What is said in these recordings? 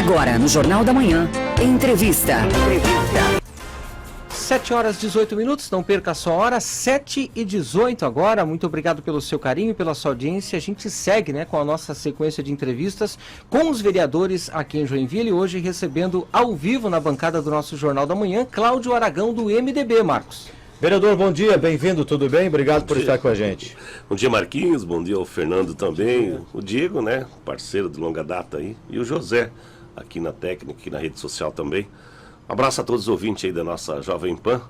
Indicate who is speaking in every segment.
Speaker 1: Agora, no Jornal da Manhã, entrevista.
Speaker 2: 7h18, não perca a sua hora, 7h18 agora. Muito obrigado pelo seu carinho e pela sua audiência. A gente segue, com a nossa sequência de entrevistas com os vereadores aqui em Joinville. Hoje recebendo ao vivo na bancada do nosso Jornal da Manhã, Cláudio Aragão, do MDB, Marcos.
Speaker 3: Vereador, bom dia, bem-vindo, tudo bem? Obrigado por estar com a gente.
Speaker 4: Bom dia, Marquinhos, bom dia ao Fernando também, o Diego, parceiro de longa data aí, e o José, aqui na técnica, aqui na rede social também. Um abraço a todos os ouvintes aí da nossa Jovem Pan,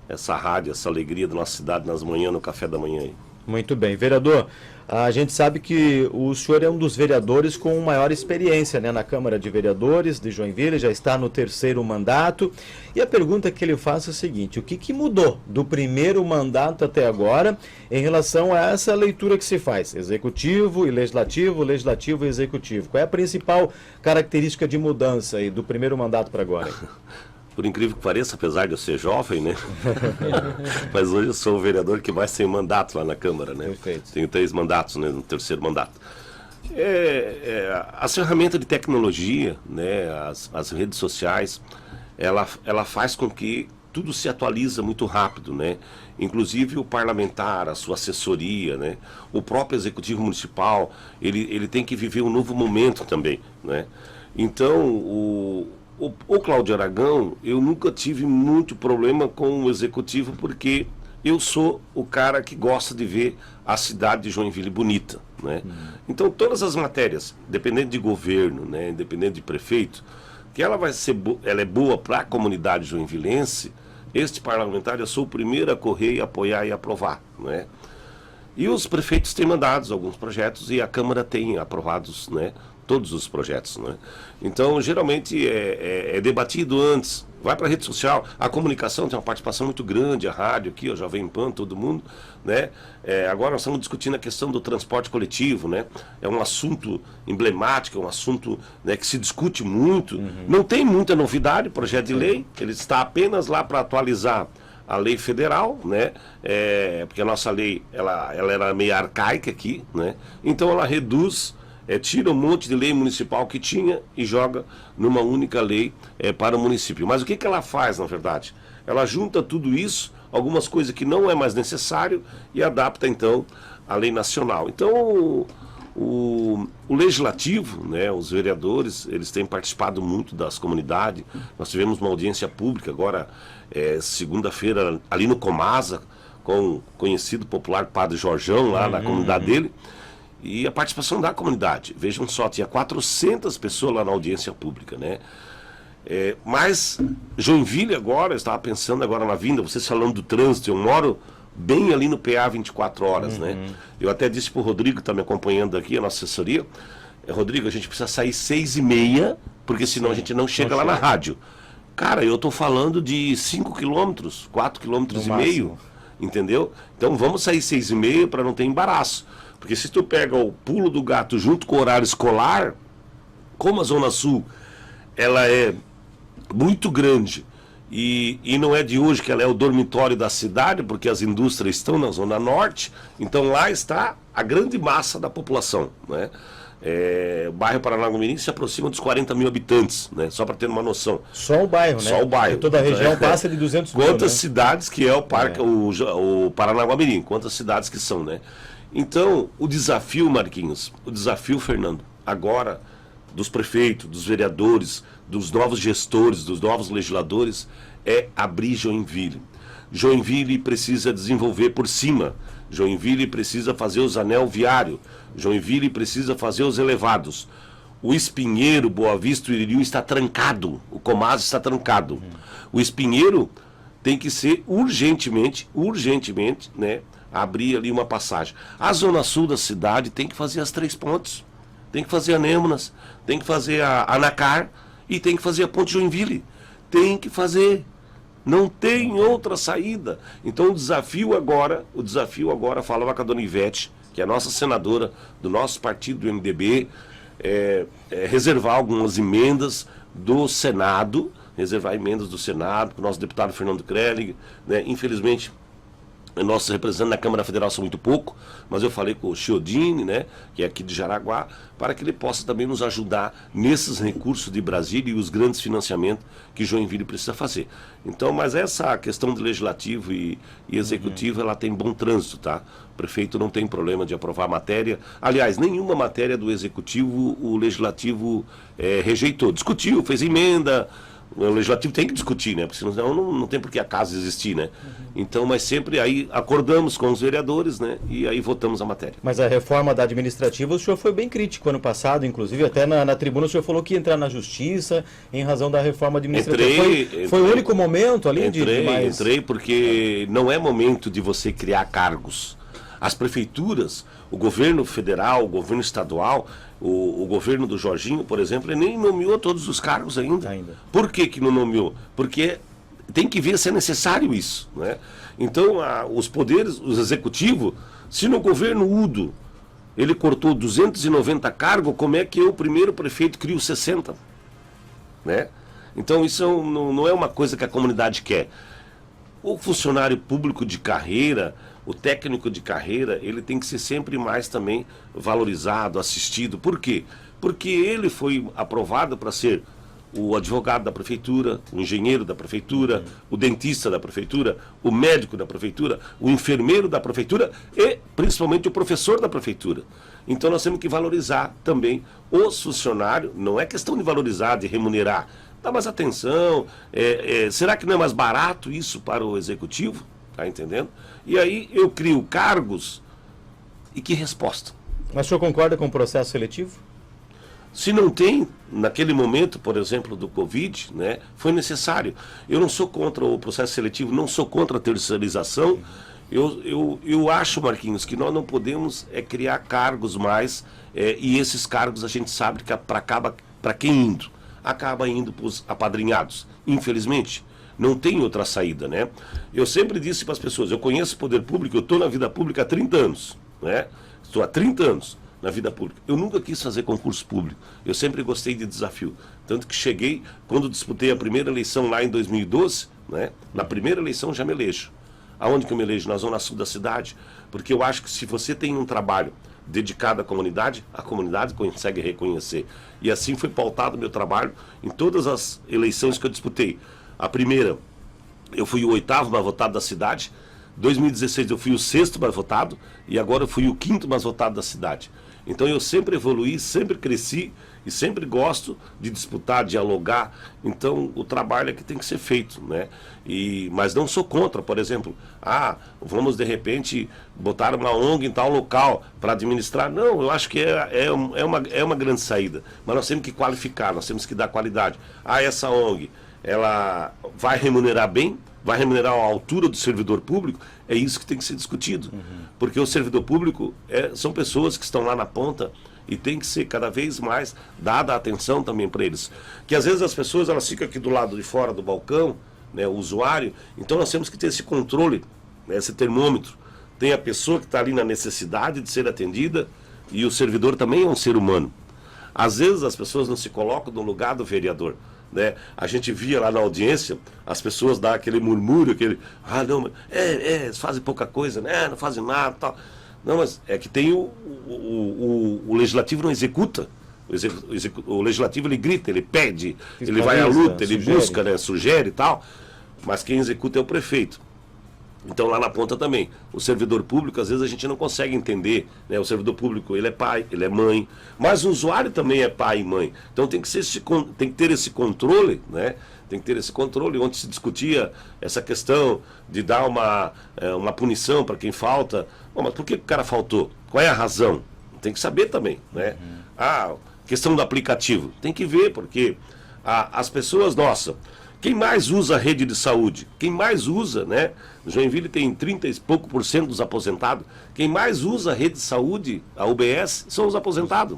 Speaker 4: essa rádio, essa alegria da nossa cidade nas manhãs, no café da manhã aí.
Speaker 3: Muito bem. Vereador, a gente sabe que o senhor é um dos vereadores com maior experiência na Câmara de Vereadores de Joinville, já está no 3º mandato. E a pergunta que ele faz é a seguinte: o que mudou do primeiro mandato até agora em relação a essa leitura que se faz? Executivo e legislativo, legislativo e executivo. Qual é a principal característica de mudança aí do primeiro mandato para agora?
Speaker 4: Por incrível que pareça, apesar de eu ser jovem, mas hoje eu sou o vereador que mais tem mandato lá na Câmara,
Speaker 3: Perfeito.
Speaker 4: Tenho 3 mandatos, no 3º mandato. As ferramentas de tecnologia, as redes sociais, ela faz com que tudo se atualiza muito rápido, Inclusive o parlamentar, a sua assessoria, O próprio executivo municipal, ele tem que viver um novo momento também, Então, o Cláudio Aragão, eu nunca tive muito problema com o executivo, porque eu sou o cara que gosta de ver a cidade de Joinville bonita, Então, todas as matérias, dependendo de governo, independente de prefeito, que ela é boa para a comunidade joinvilense, este parlamentar eu sou o primeiro a correr, apoiar e aprovar, E os prefeitos têm mandado alguns projetos e a Câmara tem aprovados, todos os projetos, Então, geralmente é debatido antes, vai para a rede social, a comunicação tem uma participação muito grande, a rádio aqui, a Jovem Pan, todo mundo, agora nós estamos discutindo a questão do transporte coletivo, É um assunto emblemático, é um assunto que se discute muito, Não tem muita novidade, projeto de lei, ele está apenas lá para atualizar a lei federal, porque a nossa lei, ela era meio arcaica aqui, Então ela reduz, tira um monte de lei municipal que tinha e joga numa única lei para o município. Mas o que ela faz, na verdade? Ela junta tudo isso, algumas coisas que não é mais necessário, e adapta, então, à lei nacional. Então, o legislativo, os vereadores, eles têm participado muito das comunidades. Nós tivemos uma audiência pública agora, segunda-feira, ali no Comasa, com o conhecido popular Padre Jorjão, lá na comunidade dele. E a participação da comunidade, vejam só, tinha 400 pessoas lá na audiência pública, mas Joinville agora, eu estava pensando agora na vinda, vocês falando do trânsito, eu moro bem ali no PA 24 horas, Eu até disse para o Rodrigo, que está me acompanhando aqui, a nossa assessoria, Rodrigo, a gente precisa sair 6h30, porque senão a gente não chega lá na rádio. Cara, eu estou falando de 5 quilômetros, 4 quilômetros e meio, entendeu? Então vamos sair 6h30 para não ter embaraço. Porque se tu pega o pulo do gato junto com o horário escolar, como a Zona Sul, ela é muito grande, e não é de hoje que ela é o dormitório da cidade, porque as indústrias estão na Zona Norte, então lá está a grande massa da população, O bairro Paranaguamirim se aproxima dos 40 mil habitantes, Só para ter uma noção.
Speaker 3: Só o bairro,
Speaker 4: Só o bairro.
Speaker 3: Porque toda a região passa de 200 mil.
Speaker 4: Quantas cidades que é o parque, o Paranaguamirim, quantas cidades que são, Então, o desafio, Marquinhos, o desafio, Fernando, agora, dos prefeitos, dos vereadores, dos novos gestores, dos novos legisladores, é abrir Joinville. Joinville precisa desenvolver por cima. Joinville precisa fazer os anel viário. Joinville precisa fazer os elevados. O Espinheiro, Boa Vista e Iririu está trancado. O Comasa está trancado. O Espinheiro tem que ser urgentemente, abrir ali uma passagem. A Zona Sul da cidade tem que fazer as 3 pontes. Tem que fazer a Nêmonas, tem que fazer a Anacar e tem que fazer a Ponte Joinville. Tem que fazer. Não tem outra saída. Então o desafio agora, falava com a dona Ivete, que é a nossa senadora do nosso partido, do MDB, reservar algumas emendas do Senado, com o nosso deputado Fernando Krellig, Infelizmente, nossos representantes na Câmara Federal são muito pouco, mas eu falei com o Chiodini, né, que é aqui de Jaraguá, para que ele possa também nos ajudar nesses recursos de Brasília e os grandes financiamentos que Joinville precisa fazer. Então, mas essa questão do legislativo e executivo, ela tem bom trânsito, tá? O prefeito não tem problema de aprovar a matéria. Aliás, nenhuma matéria do executivo o legislativo rejeitou. Discutiu, fez emenda. O legislativo tem que discutir, né? Porque senão não tem por que a casa existir, né? Então, mas sempre aí acordamos com os vereadores, né? E aí votamos a matéria.
Speaker 3: Mas a reforma da administrativa, o senhor foi bem crítico ano passado, inclusive até na tribuna o senhor falou que ia entrar na justiça em razão da reforma administrativa. Foi o único momento ali de mais...
Speaker 4: Entrei porque não é momento de você criar cargos. As prefeituras, o governo federal, o governo estadual, o governo do Jorginho, por exemplo, ele nem nomeou todos os cargos ainda. Por que não nomeou? Porque tem que ver se é necessário isso, né? Então, os poderes, os executivos, se no governo Udo ele cortou 290 cargos, como é que o primeiro prefeito cria os 60? Né? Então, isso não é uma coisa que a comunidade quer. O funcionário público de carreira, o técnico de carreira, ele tem que ser sempre mais também valorizado, assistido. Por quê? Porque ele foi aprovado para ser o advogado da prefeitura, o engenheiro da prefeitura, o dentista da prefeitura, o médico da prefeitura, o enfermeiro da prefeitura e principalmente o professor da prefeitura. Então nós temos que valorizar também os funcionários, não é questão de valorizar, de remunerar. Dá mais atenção, será que não é mais barato isso para o executivo? Tá entendendo? E aí eu crio cargos e que resposta?
Speaker 3: Mas o senhor concorda com o processo seletivo?
Speaker 4: Se não tem, naquele momento, por exemplo, do Covid, né, foi necessário. Eu não sou contra o processo seletivo, não sou contra a terceirização. Eu acho, Marquinhos, que nós não podemos criar cargos mais, e esses cargos a gente sabe que para quem acaba indo para os apadrinhados, infelizmente. Não tem outra saída, né? Eu sempre disse para as pessoas, eu conheço o poder público, eu estou na vida pública há 30 anos, né? Estou há 30 anos na vida pública. Eu nunca quis fazer concurso público, eu sempre gostei de desafio. Tanto que cheguei, quando disputei a primeira eleição lá em 2012, né? Na primeira eleição já me elejo. Aonde que eu me elejo? Na zona sul da cidade. Porque eu acho que se você tem um trabalho dedicado à comunidade, a comunidade consegue reconhecer. E assim foi pautado o meu trabalho em todas as eleições que eu disputei. A primeira, eu fui o 8º mais votado da cidade. 2016 eu fui o 6º mais votado. E agora eu fui o 5º mais votado da cidade. Então eu sempre evoluí, sempre cresci e sempre gosto de disputar, dialogar. Então o trabalho é que tem que ser feito, né? Mas não sou contra, por exemplo, vamos de repente botar uma ONG em tal local para administrar. Não, eu acho que é uma grande saída. Mas nós temos que qualificar, nós temos que dar qualidade. Essa ONG, ela vai remunerar bem? Vai remunerar a altura do servidor público? É isso que tem que ser discutido. Porque o servidor público são pessoas que estão lá na ponta e tem que ser cada vez mais dada a atenção também para eles. Que às vezes as pessoas elas ficam aqui do lado de fora do balcão, né, o usuário, então nós temos que ter esse controle, né, esse termômetro. Tem a pessoa que está ali na necessidade de ser atendida e o servidor também é um ser humano. Às vezes as pessoas não se colocam no lugar do vereador. Né? A gente via lá na audiência, as pessoas dar aquele murmúrio, não, eles fazem pouca coisa, né? Não fazem nada, tal. Não, mas é que tem o legislativo não executa. O legislativo ele grita, ele pede, ele vai à luta, ele busca, né? Sugere e tal. Mas quem executa é o prefeito. Então lá na ponta também, o servidor público, às vezes a gente não consegue entender, né? O servidor público, ele é pai, ele é mãe, mas o usuário também é pai e mãe. Então tem que ter esse controle, né? Tem que ter esse controle, onde se discutia essa questão de dar uma punição para quem falta. Bom, mas por que o cara faltou? Qual é a razão? Tem que saber também, né? Questão do aplicativo, tem que ver, porque as pessoas, quem mais usa a rede de saúde? Quem mais usa, né? Joinville tem 30 e pouco por cento dos aposentados. Quem mais usa a rede de saúde, a UBS, são os aposentados.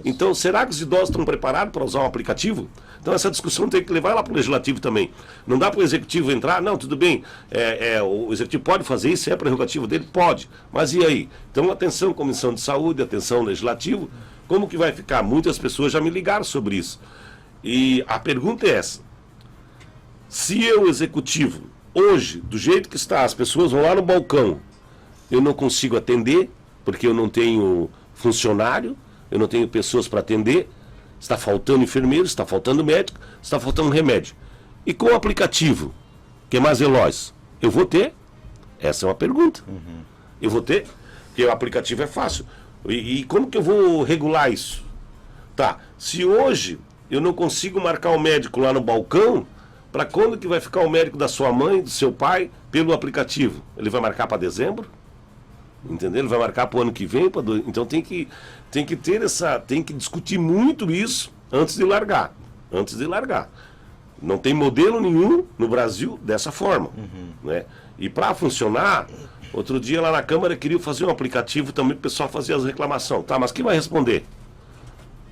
Speaker 4: Então, será que os idosos estão preparados para usar um aplicativo? Então, essa discussão tem que levar lá para o Legislativo também. Não dá para o Executivo entrar, não, tudo bem, o Executivo pode fazer isso, é prerrogativa dele? Pode. Mas e aí? Então, atenção, Comissão de Saúde, atenção, Legislativo, como que vai ficar? Muitas pessoas já me ligaram sobre isso. E a pergunta é essa. Se eu, Executivo, hoje, do jeito que está, as pessoas vão lá no balcão, eu não consigo atender, porque eu não tenho funcionário, eu não tenho pessoas para atender, está faltando enfermeiro, está faltando médico, está faltando remédio. E com o aplicativo, que é mais veloz, eu vou ter? Essa é uma pergunta. Eu vou ter? Porque o aplicativo é fácil. E como que eu vou regular isso? Tá, se hoje eu não consigo marcar o médico lá no balcão, para quando que vai ficar o médico da sua mãe, do seu pai, pelo aplicativo? Ele vai marcar para dezembro? Entendeu? Ele vai marcar para o ano que vem? Então tem que ter tem que discutir muito isso antes de largar. Antes de largar. Não tem modelo nenhum no Brasil dessa forma. Né? E para funcionar, outro dia lá na Câmara queria fazer um aplicativo também para o pessoal fazer as reclamações. Tá, mas quem vai responder?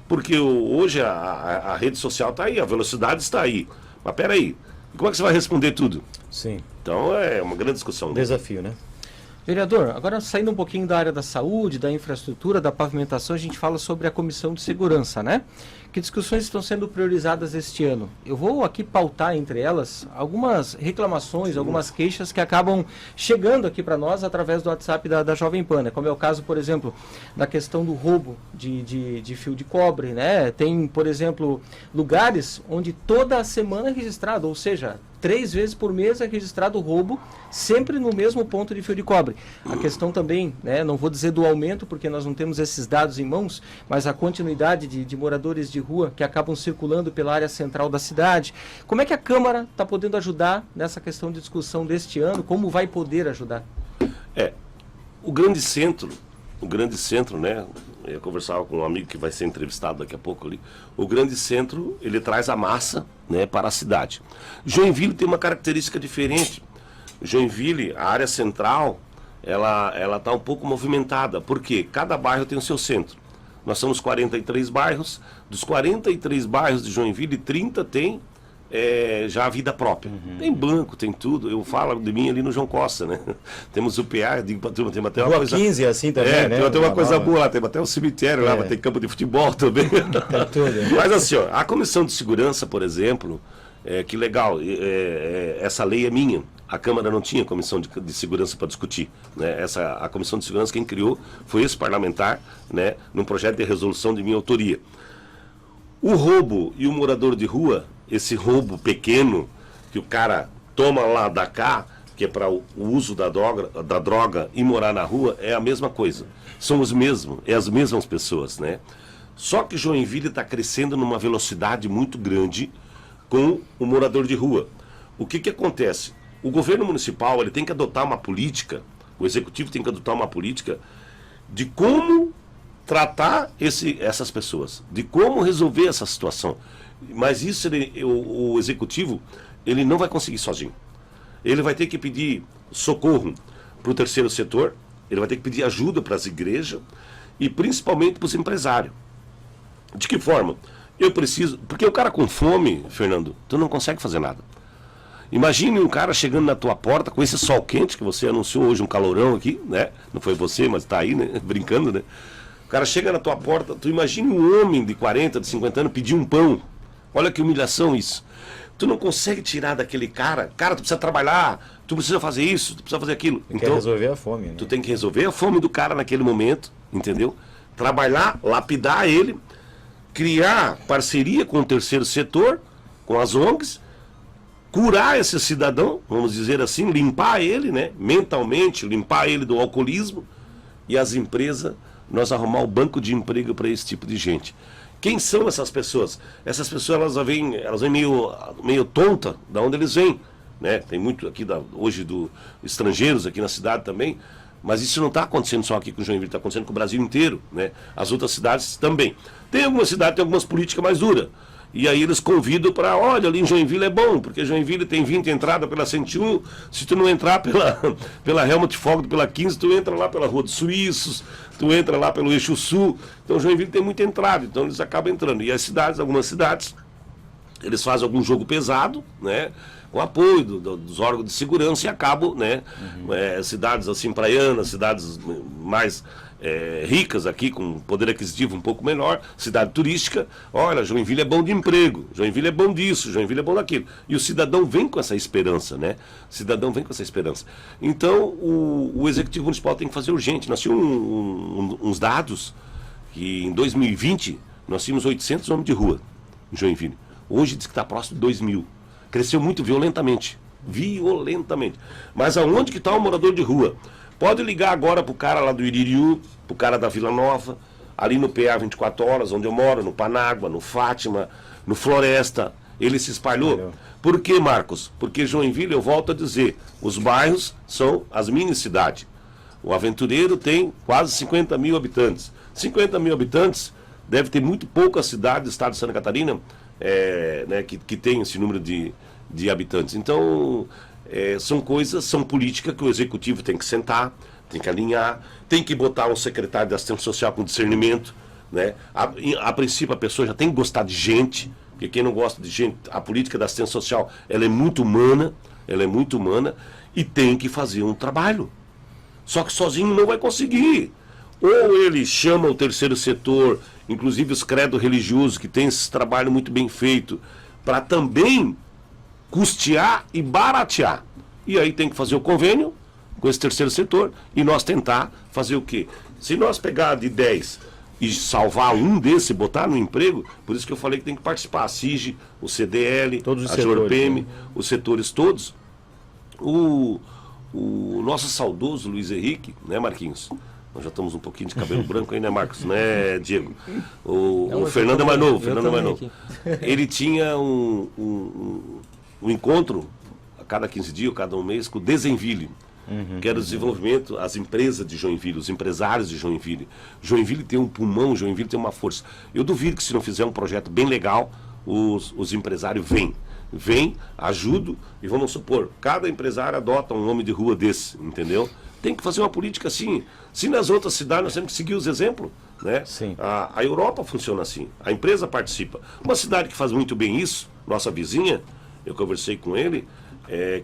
Speaker 4: Porque hoje a rede social está aí, a velocidade está aí. Mas peraí, como é que você vai responder tudo?
Speaker 3: Sim.
Speaker 4: Então é uma grande discussão.
Speaker 3: Desafio, né?
Speaker 2: Vereador, agora saindo um pouquinho da área da saúde, da infraestrutura, da pavimentação, a gente fala sobre a Comissão de Segurança, né? Que discussões estão sendo priorizadas este ano? Eu vou aqui pautar entre elas algumas reclamações, algumas queixas que acabam chegando aqui para nós através do WhatsApp da Jovem Pan, né? Como é o caso, por exemplo, da questão do roubo de fio de cobre, né? Tem, por exemplo, lugares onde toda semana é registrado, ou seja, 3 vezes por mês é registrado o roubo, sempre no mesmo ponto de fio de cobre. A questão também, né, não vou dizer do aumento, porque nós não temos esses dados em mãos, mas a continuidade de moradores de rua que acabam circulando pela área central da cidade. Como é que a Câmara está podendo ajudar nessa questão de discussão deste ano? Como vai poder ajudar?
Speaker 4: O grande centro, né? Eu conversava com um amigo que vai ser entrevistado daqui a pouco ali. O grande centro, ele traz a massa, né, para a cidade. Joinville tem uma característica diferente. Joinville, a área central, ela está um pouco movimentada. Por quê? Cada bairro tem o seu centro. Nós somos 43 bairros. Dos 43 bairros de Joinville, 30 tem já a vida própria. Tem banco, tem tudo. Eu falo de mim ali no João Costa, né? Temos o PA, digo pra turma, tem até uma coisa...
Speaker 3: 15 assim também, né?
Speaker 4: Tem uma coisa boa lá, tem até um cemitério lá, vai ter campo de futebol também.
Speaker 3: Tem tudo.
Speaker 4: Mas assim, ó, a Comissão de Segurança, por exemplo, que legal, essa lei é minha. A Câmara não tinha comissão de segurança para discutir. Né? A Comissão de Segurança, quem criou foi esse parlamentar, né? Num projeto de resolução de minha autoria. O roubo e o morador de rua, esse roubo pequeno que o cara toma lá da cá, que é para o uso da droga e morar na rua, é a mesma coisa. São os mesmos, as mesmas pessoas, né? Só que Joinville está crescendo numa velocidade muito grande com o morador de rua. O que acontece? O governo municipal ele tem que adotar uma política, o executivo tem que adotar uma política de como tratar essas pessoas, de como resolver essa situação. Mas isso o executivo ele não vai conseguir sozinho. Ele vai ter que pedir socorro para o terceiro setor, ele vai ter que pedir ajuda para as igrejas e principalmente para os empresários. De que forma? Eu preciso... Porque o cara com fome, Fernando, tu não consegue fazer nada. Imagine um cara chegando na tua porta com esse sol quente que você anunciou hoje, um calorão aqui, né? Não foi você, mas está aí, né? Brincando, né? O cara chega na tua porta, tu imagine um homem de 40, de 50 anos pedir um pão. Olha que humilhação isso. Tu não consegue tirar daquele cara, tu precisa trabalhar, tu precisa fazer isso, tu precisa fazer aquilo.
Speaker 3: Então, resolver a fome, né?
Speaker 4: Tu tem que resolver a fome do cara naquele momento, entendeu? Trabalhar, lapidar ele, criar parceria com o terceiro setor, com as ONGs, curar esse cidadão, vamos dizer assim, limpar ele, né? Mentalmente, limpar ele do alcoolismo, e as empresas, nós arrumar o banco de emprego para esse tipo de gente. Quem são essas pessoas? Essas pessoas elas vêm meio tonta de onde eles vêm, né? Tem muito aqui hoje estrangeiros aqui na cidade também, mas isso não está acontecendo só aqui com o Joinville, está acontecendo com o Brasil inteiro, né? As outras cidades também. Tem algumas cidades, tem algumas políticas mais duras. E aí eles convidam para, olha, ali em Joinville é bom, porque Joinville tem 20 entradas pela 101, se tu não entrar pela Helmut Fogg, pela 15, tu entra lá pela Rua dos Suíços, tu entra lá pelo Eixo Sul. Então Joinville tem muita entrada, então eles acabam entrando. E as cidades, algumas cidades, eles fazem algum jogo pesado, né? Com apoio dos órgãos de segurança e acabam, né? Cidades assim praianas, cidades mais ricas aqui, com poder aquisitivo um pouco menor, cidade turística. Olha, Joinville é bom de emprego, Joinville é bom disso, Joinville é bom daquilo. E o cidadão vem com essa esperança, né? O cidadão vem com essa esperança. Então, o Executivo Municipal tem que fazer urgente. Nós tínhamos uns dados que em 2020 nós tínhamos 800 homens de rua em Joinville. Hoje diz que está próximo de 2.000. Cresceu muito violentamente. Violentamente. Mas aonde que está o morador de rua? Pode ligar agora pro cara lá do Iririú, pro cara da Vila Nova, ali no PA 24 horas, onde eu moro, no Panágua, no Fátima, no Floresta. Ele se espalhou. Por quê, Marcos? Porque Joinville, eu volto a dizer, os bairros são as mini-cidades. O Aventureiro tem quase 50 mil habitantes. 50 mil habitantes, deve ter muito pouca cidade do estado de Santa Catarina né, que tem esse número de habitantes. Então, são políticas que o Executivo tem que sentar, tem que alinhar, tem que botar um secretário de assistência social com discernimento, né? A princípio a pessoa já tem que gostar de gente, porque quem não gosta de gente, a política da assistência social, ela é muito humana, e tem que fazer um trabalho. Só que sozinho não vai conseguir. Ou ele chama o terceiro setor, inclusive os credos religiosos, que tem esse trabalho muito bem feito, para também custear e baratear. E aí tem que fazer o convênio com esse terceiro setor e nós tentar fazer o quê? Se nós pegar de 10 e salvar um desse, botar no emprego, por isso que eu falei que tem que participar a SIG, o CDL, a JORPM, os setores todos. O nosso saudoso Luiz Henrique, né, Marquinhos? Nós já estamos um pouquinho de cabelo branco aí, né, Marcos? Né, Diego? O Fernando é mais novo. Ele tinha um encontro a cada 15 dias, cada um mês, com o Desenville, que era o desenvolvimento, as empresas de Joinville, os empresários de Joinville. Joinville tem um pulmão, Joinville tem uma força. Eu duvido que se não fizer um projeto bem legal, os empresários vêm, ajudam, e vamos supor, cada empresário adota um nome de rua desse, entendeu? Tem que fazer uma política assim. Se nas outras cidades nós temos que seguir os exemplos, né?
Speaker 3: Sim.
Speaker 4: A Europa funciona assim, a empresa participa. Uma cidade que faz muito bem isso, nossa vizinha, eu conversei com ele,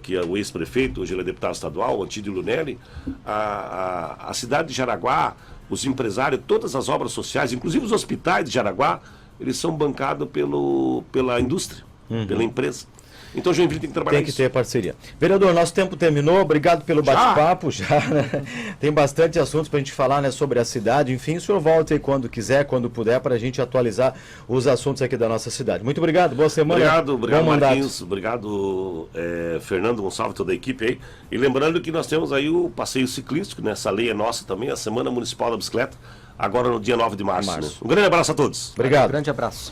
Speaker 4: que é o ex-prefeito, hoje ele é deputado estadual, o Antídio Lunelli, a cidade de Jaraguá, os empresários, todas as obras sociais, inclusive os hospitais de Jaraguá, eles são bancados pela indústria, pela empresa. Então o Joinville tem que trabalhar
Speaker 3: Tem que ter parceria. Vereador, nosso tempo terminou, obrigado pelo bate-papo, né? Tem bastante assuntos para a gente falar, né, sobre a cidade, enfim, o senhor volta aí quando quiser, quando puder, para a gente atualizar os assuntos aqui da nossa cidade. Muito obrigado, boa semana.
Speaker 4: Obrigado Marquinhos, obrigado Fernando Gonçalves, toda a equipe aí. E lembrando que nós temos aí o passeio ciclístico, né? Essa lei é nossa também, a Semana Municipal da Bicicleta, agora no dia 9 de março. Né? Um grande abraço a todos.
Speaker 3: Obrigado.
Speaker 2: Um grande abraço.